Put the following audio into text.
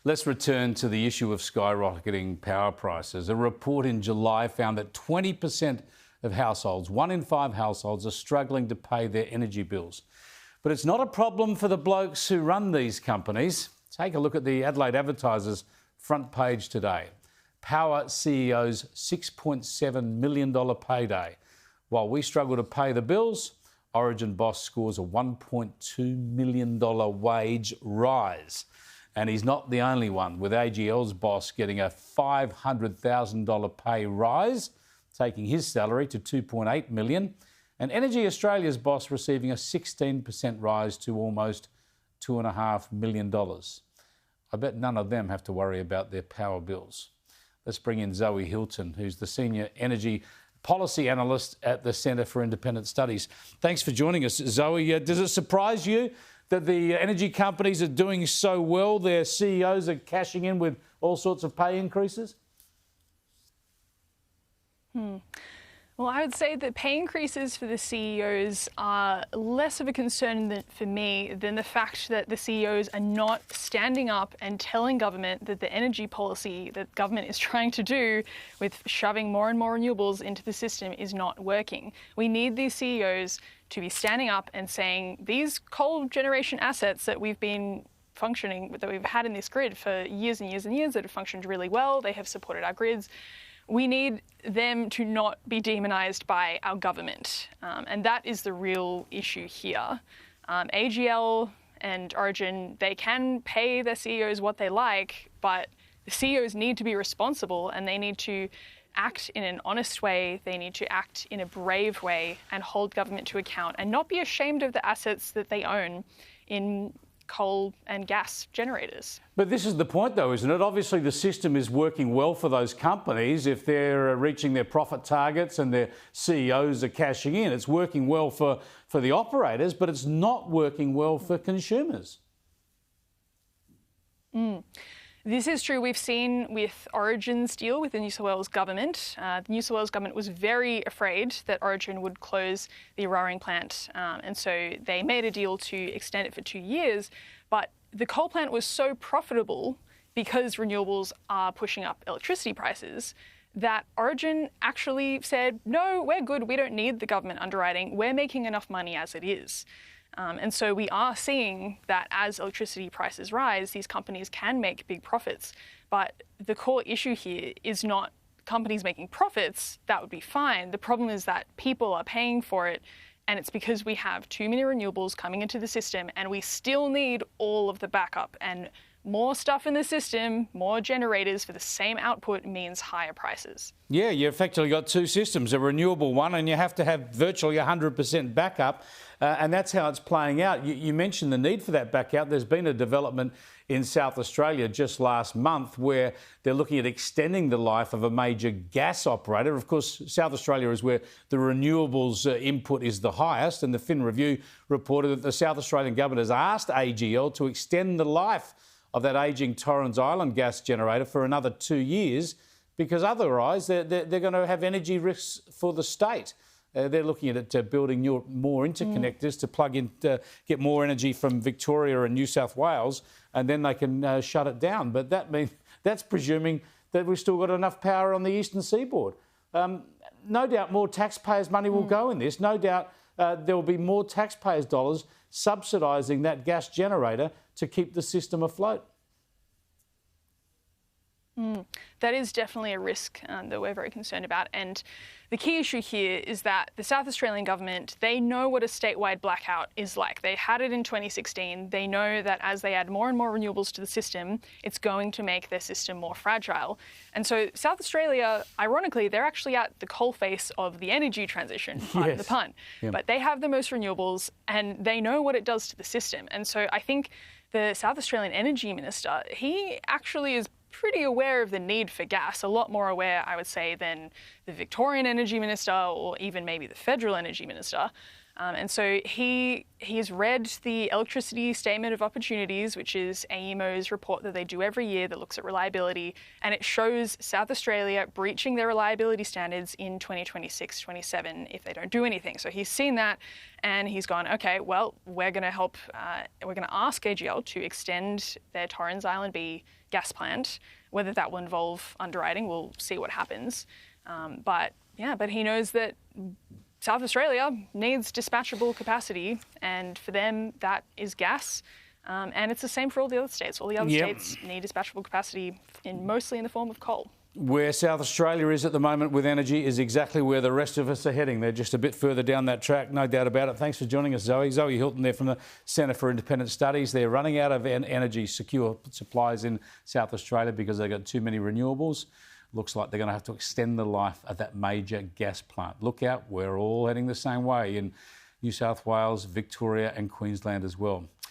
Let's return to the issue of skyrocketing power prices. A report in July found that 20% of households, 1 in 5 households, are struggling to pay their energy bills. But it's not a problem for the blokes who run these companies. Take a look at the Adelaide Advertiser's front page today. Power CEO's $6.7 million payday. While we struggle to pay the bills, Origin boss scores a $1.2 million wage rise. And he's not the only one, with AGL's boss getting a $500,000 pay rise, taking his salary to $2.8 million, and Energy Australia's boss receiving a 16% rise to almost $2.5 million. I bet none of them have to worry about their power bills. Let's bring in Zoe Hilton, who's the Senior Energy Policy Analyst at the Centre for Independent Studies. Thanks for joining us, Zoe. Does it surprise you that the energy companies are doing so well? Their CEOs are cashing in with all sorts of pay increases? Well, I would say that pay increases for the CEOs are less of a concern for me than the fact that the CEOs are not standing up and telling government that the energy policy that government is trying to do with shoving more and more renewables into the system is not working. We need these CEOs to be standing up and saying these coal generation assets that we've been functioning, that we've had in this grid for years and years and years, that have functioned really well, they have supported our grids. We need them to not be demonised by our government. And that is the real issue here. AGL and Origin, they can pay their CEOs what they like, but the CEOs need to be responsible and they need to act in an honest way. They need to act in a brave way and hold government to account and not be ashamed of the assets that they own in coal and gas generators. But this is the point, though, isn't it? Obviously, the system is working well for those companies if they're reaching their profit targets and their CEOs are cashing in. It's working well for the operators, but it's not working well for consumers. This is true. We've seen with Origin's deal with the New South Wales government. The New South Wales government was very afraid that Origin would close the Eraring plant. And so they made a deal to extend it for 2 years. But the coal plant was so profitable because renewables are pushing up electricity prices that Origin actually said, no, we're good. We don't need the government underwriting. We're making enough money as it is. And so we are seeing that as electricity prices rise, these companies can make big profits. But the core issue here is not companies making profits. That would be fine. The problem is that people are paying for it. And it's because we have too many renewables coming into the system and we still need all of the backup. And more stuff in the system, more generators for the same output means higher prices. Yeah, you effectively got two systems, a renewable one, and you have to have virtually 100% backup. And that's how it's playing out. You mentioned the need for that backup. There's been a development in South Australia just last month where they're looking at extending the life of a major gas operator. Of course, South Australia is where the renewables input is the highest, and the Fin Review reported that the South Australian government has asked AGL to extend the life of that ageing Torrens Island gas generator for another 2 years, because otherwise they're going to have energy risks for the state. They're looking at it building more interconnectors to plug in, to get more energy from Victoria and New South Wales, and then they can shut it down. But that's presuming that we've still got enough power on the eastern seaboard. No doubt more taxpayers' money will go in this. No doubt there will be more taxpayers' dollars subsidising that gas generator to keep the system afloat. That is definitely a risk that we're very concerned about. And the key issue here is that the South Australian government, they know what a statewide blackout is like. They had it in 2016. They know that as they add more and more renewables to the system, it's going to make their system more fragile. And so South Australia, ironically, they're actually at the coalface of the energy transition, pardon the pun. Yep. But they have the most renewables and they know what it does to the system. And so I think the South Australian Energy Minister, he actually is pretty aware of the need for gas, a lot more aware, I would say, than the Victorian Energy Minister or even maybe the Federal Energy Minister. And so he has read the Electricity Statement of Opportunities, which is AEMO's report that they do every year that looks at reliability, and it shows South Australia breaching their reliability standards in 2026-27 if they don't do anything. So he's seen that, and he's gone, okay, well, we're going to help, we're going to ask AGL to extend their Torrens Island B gas plant. Whether that will involve underwriting, we'll see what happens. But he knows that South Australia needs dispatchable capacity, and for them, that is gas. And it's the same for all the other states. All the other states need dispatchable capacity, mostly in the form of coal. Where South Australia is at the moment with energy is exactly where the rest of us are heading. They're just a bit further down that track, no doubt about it. Thanks for joining us, Zoe. Zoe Hilton there from the Centre for Independent Studies. They're running out of energy secure supplies in South Australia because they've got too many renewables. Looks like they're going to have to extend the life of that major gas plant. Look out, we're all heading the same way in New South Wales, Victoria and Queensland as well.